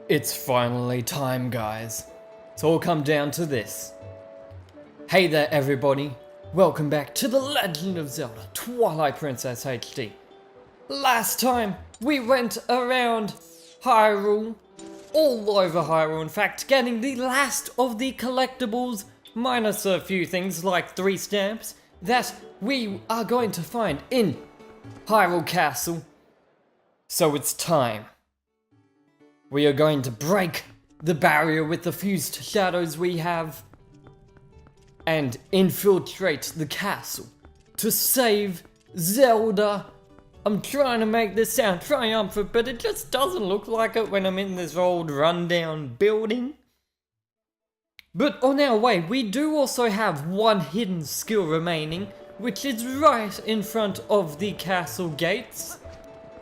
It's finally time, guys. It's all come down to this. Hey there, everybody. Welcome back to The Legend of Zelda Twilight Princess HD. Last time, we went around Hyrule, all over Hyrule in fact, getting the last of the collectibles, minus a few things like 3 stamps, that we are going to find in Hyrule Castle. So it's time. We are going to break the barrier with the fused shadows we have and infiltrate the castle to save Zelda. I'm trying to make this sound triumphant, but it just doesn't look like it when I'm in this old rundown building. But on our way, we do also have one hidden skill remaining, which is right in front of the castle gates.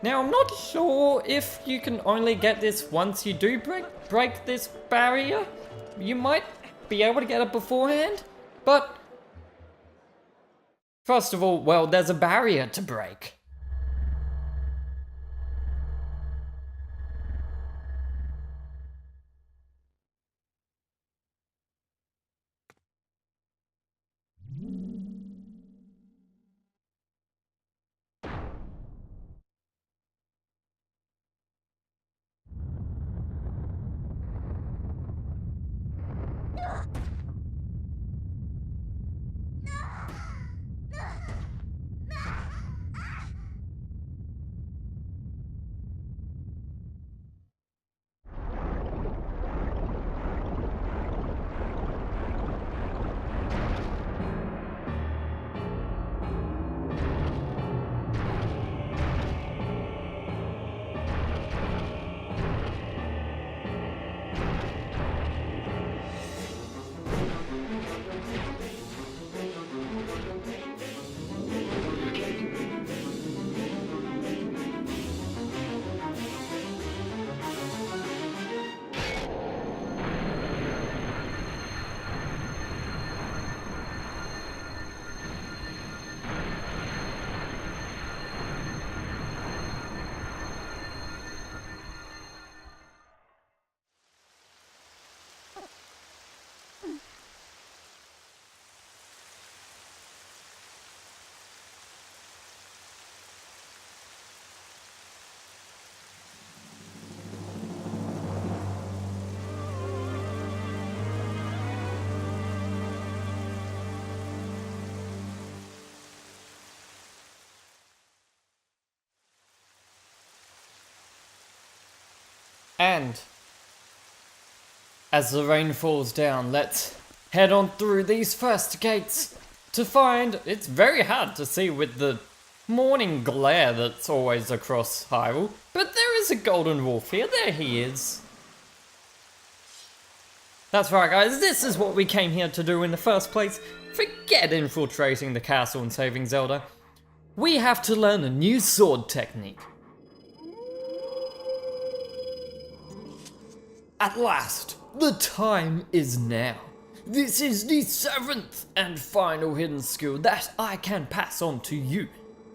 Now, I'm not sure if you can only get this once you do break this barrier. You might be able to get it beforehand, but first of all, well, there's a barrier to break. And as the rain falls down, let's head on through these first gates to find... It's very hard to see with the morning glare that's always across Hyrule, but there is a golden wolf here. There he is. That's right, guys. This is what we came here to do in the first place. Forget infiltrating the castle and saving Zelda. We have to learn a new sword technique. At last, the time is now. This is the 7th and final hidden skill that I can pass on to you.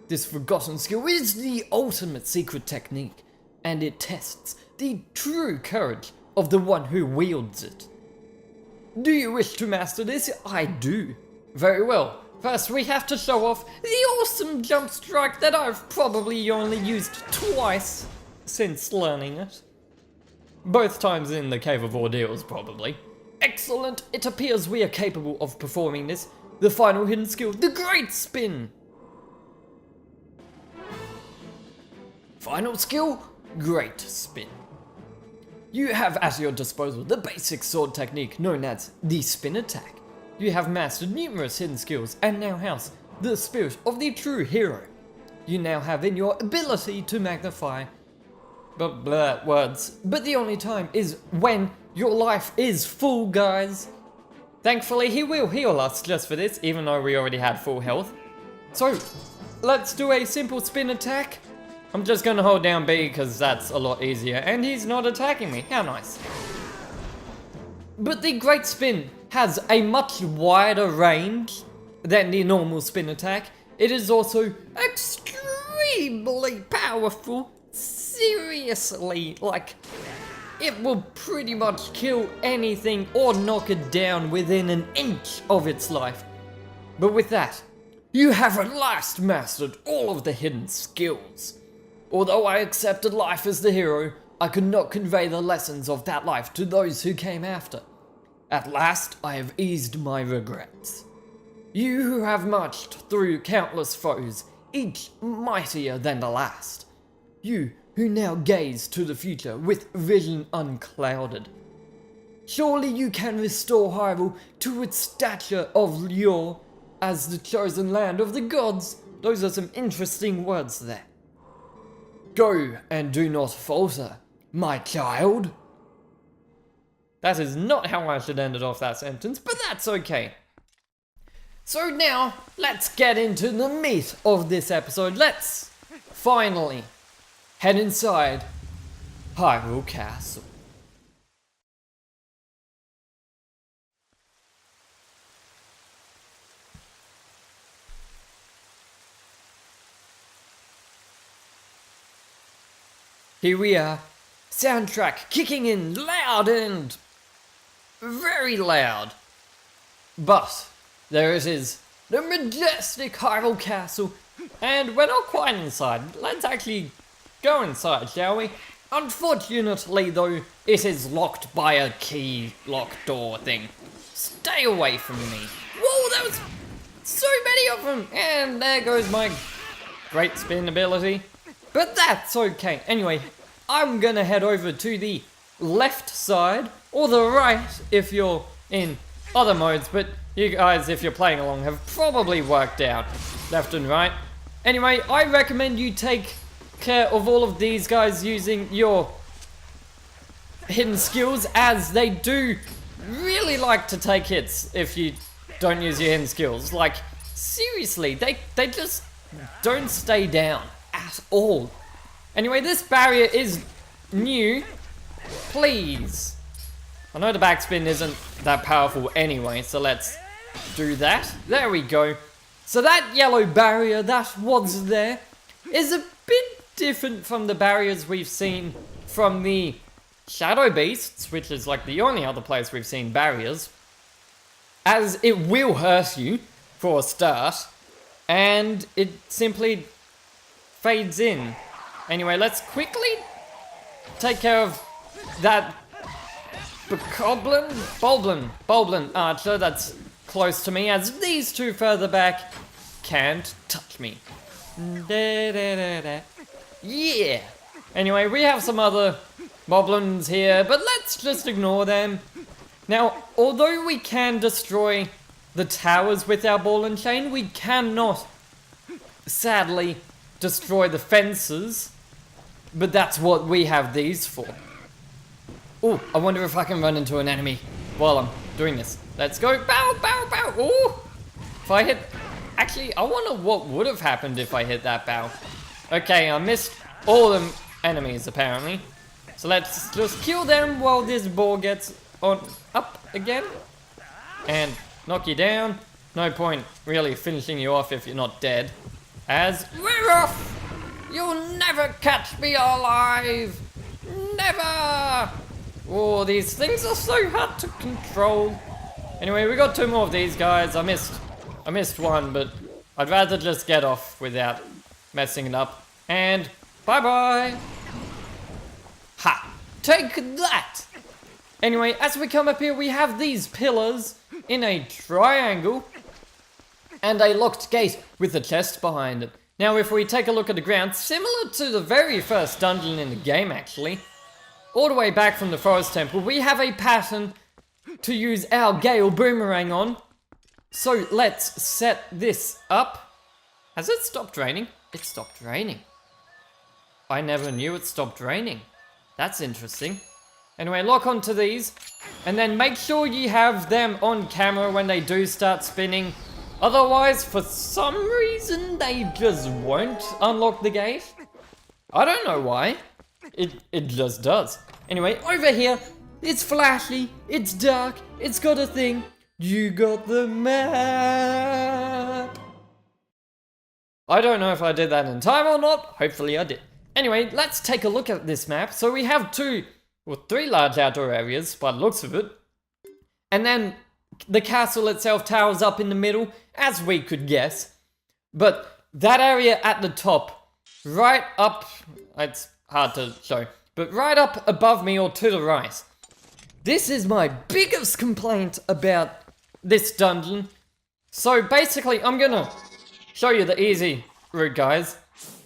This forgotten skill is the ultimate secret technique, and it tests the true courage of the one who wields it. Do you wish to master this? I do. Very well. First, we have to show off the awesome jump strike that I've probably only used twice since learning it. Both times in the Cave of Ordeals, probably. Excellent! It appears we are capable of performing this. The final hidden skill, the Great Spin! Final skill, Great Spin. You have at your disposal the basic sword technique known as the Spin Attack. You have mastered numerous hidden skills and now house the spirit of the true hero. You now have in your ability to magnify words, but the only time is when your life is full, guys. Thankfully, he will heal us just for this, even though we already had full health. So, let's do a simple spin attack. I'm just gonna hold down B because that's a lot easier, and he's not attacking me. How nice. But the Great Spin has a much wider range than the normal spin attack. It is also extremely powerful. Seriously, like, it will pretty much kill anything or knock it down within an inch of its life. But with that, you have at last mastered all of the hidden skills. Although I accepted life as the hero, I could not convey the lessons of that life to those who came after. At last, I have eased my regrets. You who have marched through countless foes, each mightier than the last. You who now gaze to the future with vision unclouded. Surely you can restore Hyrule to its stature of yore as the chosen land of the gods. Those are some interesting words there. Go and do not falter, my child. That is not how I should end it off that sentence, but that's okay. So now, let's get into the meat of this episode. Let's finally head inside Hyrule Castle. Here we are, soundtrack kicking in loud and very loud. But there it is, the majestic Hyrule Castle, and we're not quite inside. Let's actually go inside, shall we? Unfortunately though, it is locked by a key lock door thing. Stay away from me. Whoa, there was so many of them, and there goes my great spin ability. But that's okay. Anyway, I'm gonna head over to the left side, or the right if you're in other modes, but you guys, if you're playing along, have probably worked out left and right. Anyway, I recommend you take care of all of these guys using your hidden skills, as they do really like to take hits if you don't use your hidden skills. Like, seriously, they just don't stay down at all. Anyway, this barrier is new. Please. I know the backspin isn't that powerful anyway, so let's do that. There we go. So that yellow barrier that was there is a bit different from the barriers we've seen from the Shadow Beasts, which is like the only other place we've seen barriers, as it will hurt you for a start, and it simply fades in. Anyway, let's quickly take care of that Boblin archer that's close to me, as these two further back can't touch me. Yeah! Anyway, we have some other Boblins here, but let's just ignore them. Now, although we can destroy the towers with our ball and chain, we cannot, sadly, destroy the fences. But that's what we have these for. Oh, I wonder if I can run into an enemy while I'm doing this. Let's go. Bow, bow, bow. Oh, if I hit... Actually, I wonder what would have happened if I hit that bow. Okay, I missed all the enemies, apparently. So let's just kill them while this ball gets on up again. And knock you down. No point really finishing you off if you're not dead. As we're off! You'll never catch me alive! Never! Oh, these things are so hard to control. Anyway, we got two more of these guys. I missed one, but I'd rather just get off without messing it up. And bye-bye! Ha! Take that! Anyway, as we come up here, we have these pillars in a triangle and a locked gate with a chest behind it. Now, if we take a look at the ground, similar to the very first dungeon in the game, actually, all the way back from the Forest Temple, we have a pattern to use our Gale Boomerang on. So let's set this up. Has it stopped raining? It stopped raining. I never knew it stopped raining. That's interesting. Anyway, lock onto these, and then make sure you have them on camera when they do start spinning. Otherwise, for some reason, they just won't unlock the gate. I don't know why. It just does. Anyway, over here, it's flashy, it's dark, it's got a thing. You got the map. I don't know if I did that in time or not. Hopefully I did. Anyway, let's take a look at this map. So we have two Well, 3 large outdoor areas by the looks of it. And then the castle itself towers up in the middle, as we could guess. But that area at the top, right up, it's hard to show, but right up above me or to the right. This is my biggest complaint about this dungeon. So basically, I'm gonna show you the easy route, guys.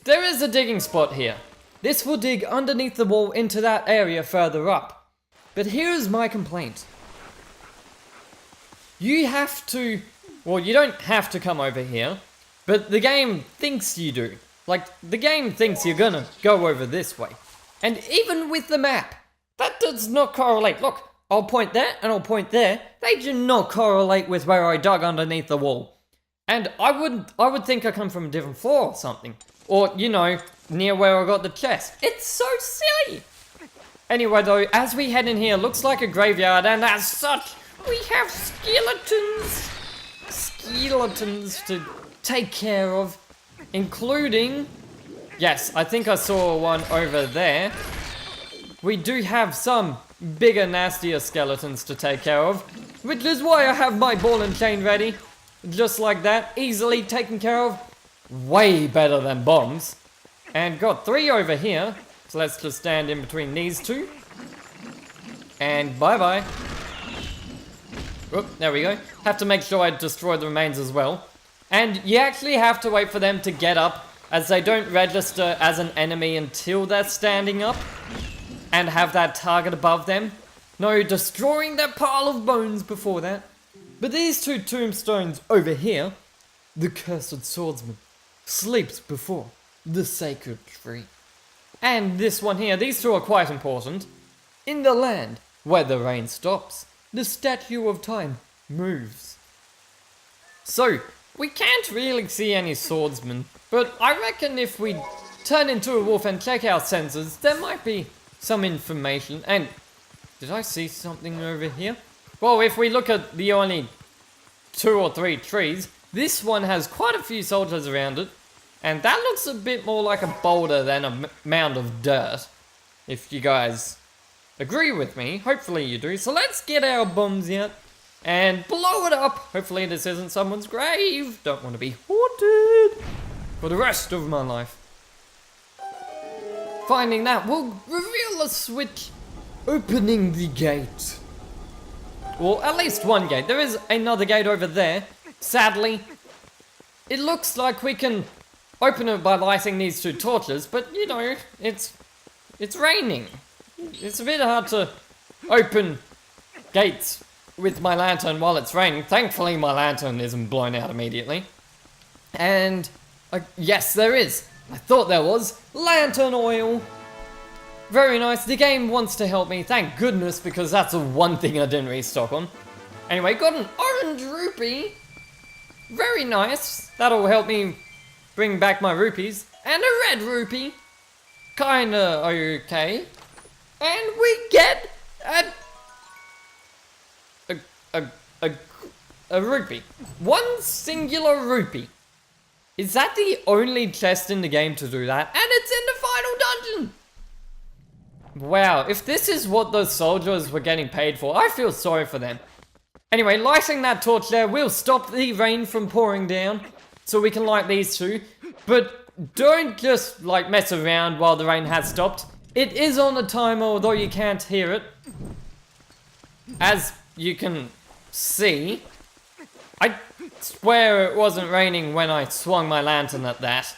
There is a digging spot here. This will dig underneath the wall into that area further up. But here's my complaint. You have to, well, you don't have to come over here, but the game thinks you do. Like, the game thinks you're gonna go over this way. And even with the map, that does not correlate. Look, I'll point there and I'll point there. They do not correlate with where I dug underneath the wall. And I would think I come from a different floor or something. Or, you know, near where I got the chest. It's so silly! Anyway though, as we head in here, looks like a graveyard, and as such, we have skeletons! Skeletons to take care of, including... Yes, I think I saw one over there. We do have some bigger, nastier skeletons to take care of, which is why I have my ball and chain ready. Just like that, easily taken care of. Way better than bombs. And got 3 over here, so let's just stand in between these 2. And bye-bye. Oop, there we go. Have to make sure I destroy the remains as well. And you actually have to wait for them to get up, as they don't register as an enemy until they're standing up and have that target above them. No destroying that pile of bones before that. But these 2 tombstones over here, the cursed swordsman sleeps before the sacred tree. And this one here, these 2 are quite important. In the land where the rain stops, the statue of time moves. So, we can't really see any swordsmen, but I reckon if we turn into a wolf and check our senses, there might be some information. And did I see something over here? Well, if we look at the only 2 or 3 trees, this one has quite a few soldiers around it, and that looks a bit more like a boulder than a mound of dirt. If you guys agree with me, hopefully you do. So let's get our bombs out and blow it up. Hopefully this isn't someone's grave. Don't want to be haunted for the rest of my life. Finding that will reveal a switch opening the gate. Well, at least one gate. There is another gate over there. Sadly, it looks like we can open it by lighting these 2 torches, but you know, it's raining. It's a bit hard to open gates with my lantern while it's raining. Thankfully, my lantern isn't blown out immediately. And yes, there is. I thought there was lantern oil. Very nice. The game wants to help me, thank goodness, because that's the one thing I didn't restock on. Anyway, got an orange rupee. Very nice. That'll help me bring back my rupees. And a red rupee. Kinda okay. And we get a rupee. One singular rupee. Is that the only chest in the game to do that? And it's in the final dungeon! Wow, if this is what those soldiers were getting paid for, I feel sorry for them. Anyway, lighting that torch there will stop the rain from pouring down, so we can light these 2. But don't just, like, mess around while the rain has stopped. It is on a timer, although you can't hear it. As you can see, I swear it wasn't raining when I swung my lantern at that.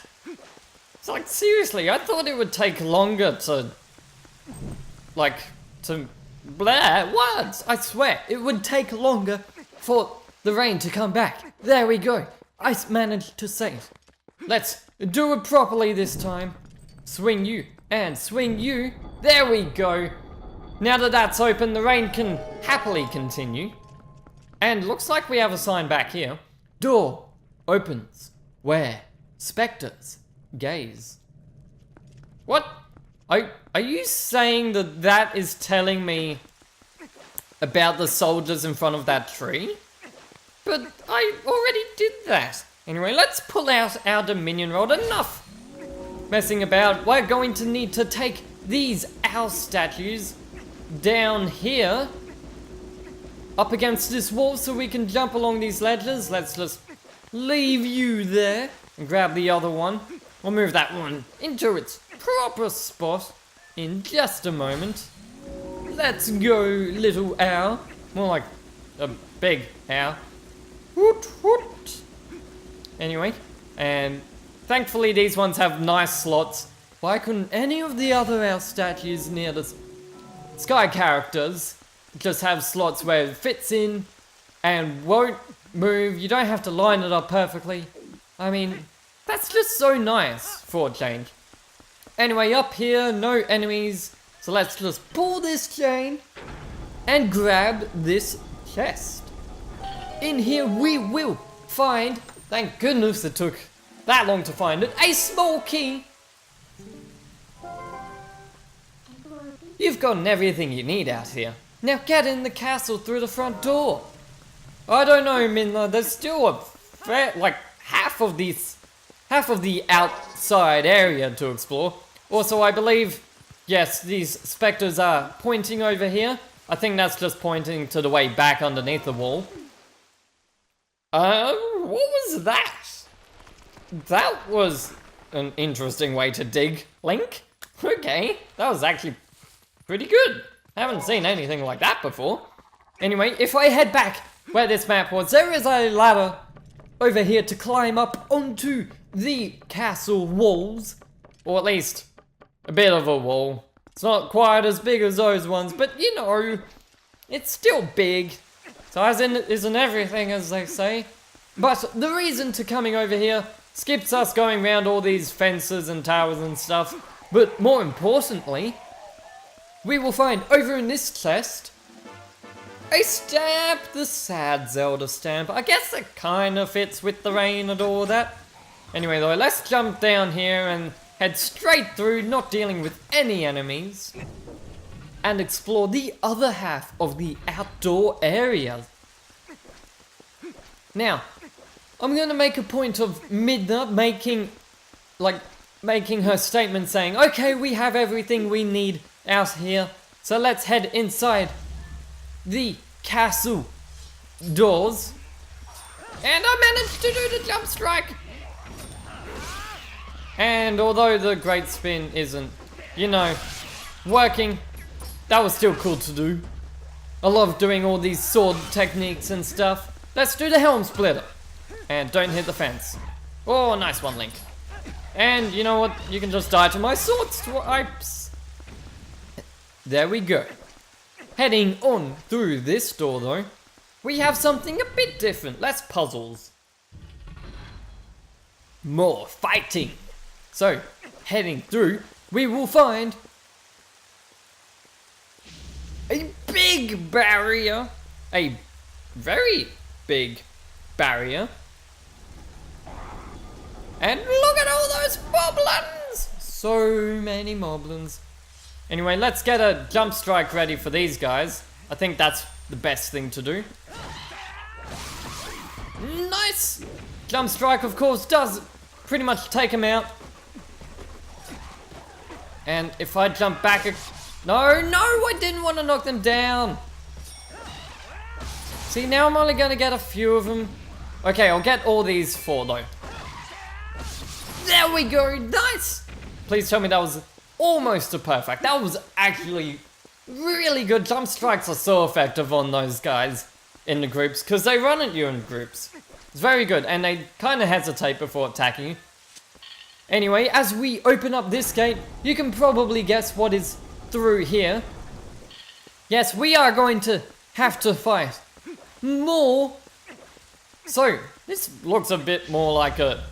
It's like, seriously, I thought it would take longer to... Blah, words! I swear, it would take longer for the rain to come back. There we go. I managed to say it. Let's do it properly this time. Swing you, and swing you. There we go. Now that that's open, the rain can happily continue. And looks like we have a sign back here. Door opens where specters gaze. What? Are you saying that that is telling me about the soldiers in front of that tree? But I already did that. Anyway, let's pull out our Dominion Rod. Enough messing about. We're going to need to take these owl statues down here up against this wall so we can jump along these ledges. Let's just leave you there and grab the other one. We'll move that one into its proper spot in just a moment. Let's go, little owl. More like a big owl. Woot woot. Anyway, and thankfully these ones have nice slots. Why couldn't any of the other owl statues near the sky characters just have slots where it fits in and won't move? You don't have to line it up perfectly. I mean, that's just so nice for a change. Anyway, up here, no enemies. So let's just pull this chain and grab this chest. In here we will find, thank goodness it took that long to find it, a small key. You've gotten everything you need out here. Now get in the castle through the front door. I don't know, Minla, there's still a fair, like half of the outside area to explore. Also, I believe, yes, these specters are pointing over here. I think that's just pointing to the way back underneath the wall. What was that? That was an interesting way to dig, Link. Okay, that was actually pretty good. I haven't seen anything like that before. Anyway, if I head back where this map was, there is a ladder over here to climb up onto the castle walls. Or at least a bit of a wall. It's not quite as big as those ones, but you know, it's still big. Size isn't everything, as they say. But the reason to coming over here skips us going around all these fences and towers and stuff. But more importantly, we will find over in this chest a stamp, the sad Zelda stamp. I guess it kind of fits with the rain and all that. Anyway though, let's jump down here and head straight through, not dealing with any enemies, and explore the other half of the outdoor area. Now, I'm gonna make a point of Midna making her statement saying, okay, we have everything we need out here, so let's head inside the castle doors. And I managed to do the jump strike. And although the great spin isn't, you know, working, that was still cool to do. I love doing all these sword techniques and stuff. Let's do the helm splitter. And don't hit the fence. Oh, nice one, Link. And you know what? You can just die to my sword swipes. There we go. Heading on through this door though, we have something a bit different. Less puzzles. More fighting. So, heading through, we will find a big barrier. A very big barrier. And look at all those moblins! So many moblins. Anyway, let's get a jump strike ready for these guys. I think that's the best thing to do. Nice! Jump strike, of course, does pretty much take him out. And if I jump back... No, I didn't want to knock them down. See, now I'm only going to get a few of them. Okay, I'll get all these four though. There we go, nice! Please tell me that was almost a perfect. That was actually really good. Jump strikes are so effective on those guys in the groups because they run at you in groups. It's very good and they kind of hesitate before attacking you. Anyway, as we open up this gate, you can probably guess what is through here. Yes, we are going to have to fight more. So, this looks a bit more like a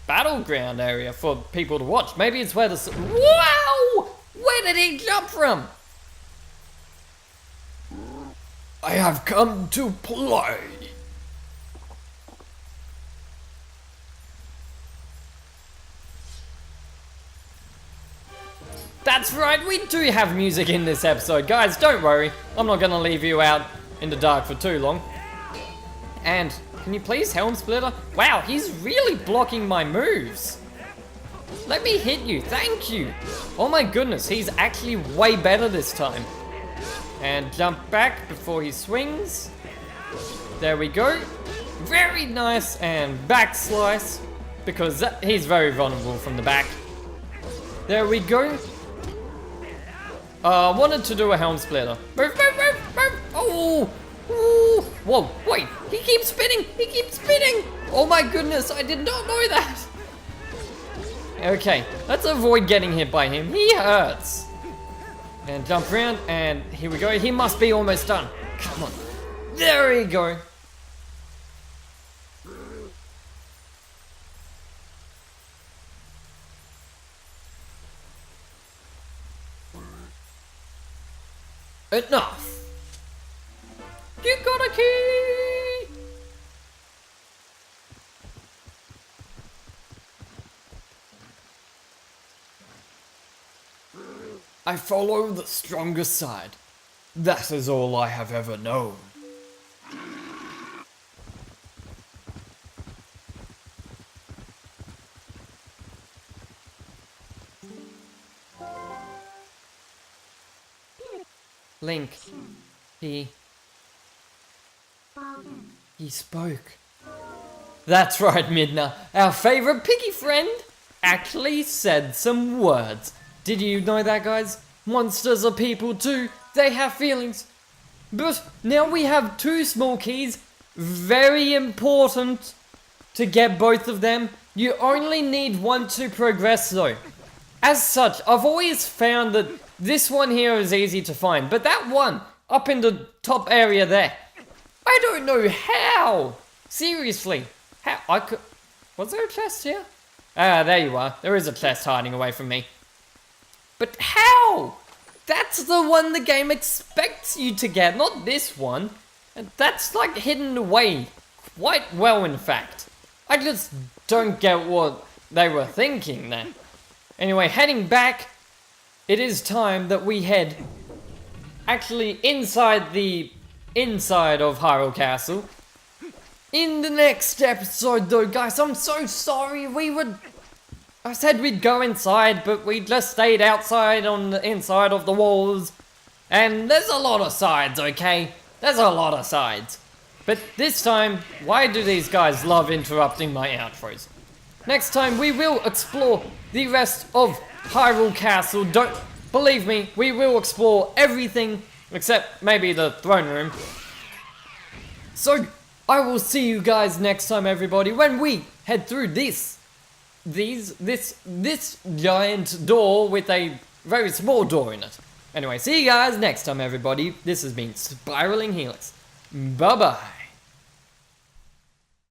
battleground area for people to watch. Maybe it's where the... Wow! Where did he jump from? I have come to play. That's right, we do have music in this episode. Guys, don't worry. I'm not gonna leave you out in the dark for too long. And can you please helm splitter? Wow, he's really blocking my moves. Let me hit you, thank you. Oh my goodness, he's actually way better this time. And jump back before he swings. There we go. Very nice, and back slice, because he's very vulnerable from the back. There we go. Wanted to do a helm splitter. Move, move, move, move. Oh, ooh. Whoa, wait, he keeps spinning, he keeps spinning. Oh my goodness, I did not know that. Okay, let's avoid getting hit by him. He hurts. And jump around, and here we go. He must be almost done. Come on. There we go. Enough. You got a key. I follow the stronger side. That is all I have ever known. Link, he spoke. That's right, Midna. Our favorite piggy friend actually said some words. Did you know that, guys? Monsters are people too. They have feelings. But now we have 2 small keys. Very important to get both of them. You only need 1 to progress though. As such, I've always found that this one here is easy to find, but that one up in the top area there, I don't know how. Seriously, how I could? Was there a chest here? Ah, there you are. There is a chest hiding away from me. But how? That's the one the game expects you to get, not this one. And that's like hidden away quite well, in fact. I just don't get what they were thinking there. Anyway, heading back, it is time that we head actually inside of Hyrule Castle. In the next episode though, guys, I'm so sorry. I said we'd go inside, but we just stayed outside on the inside of the walls. And there's a lot of sides, okay? There's a lot of sides. But this time, why do these guys love interrupting my outros? Next time we will explore the rest of Hyrule Castle. Don't believe me, we will explore everything except maybe the throne room. So I will see you guys next time, everybody, when we head through this giant door with a very small door in it. Anyway, see you guys next time, everybody. This has been Spiraling Helix. Bye bye.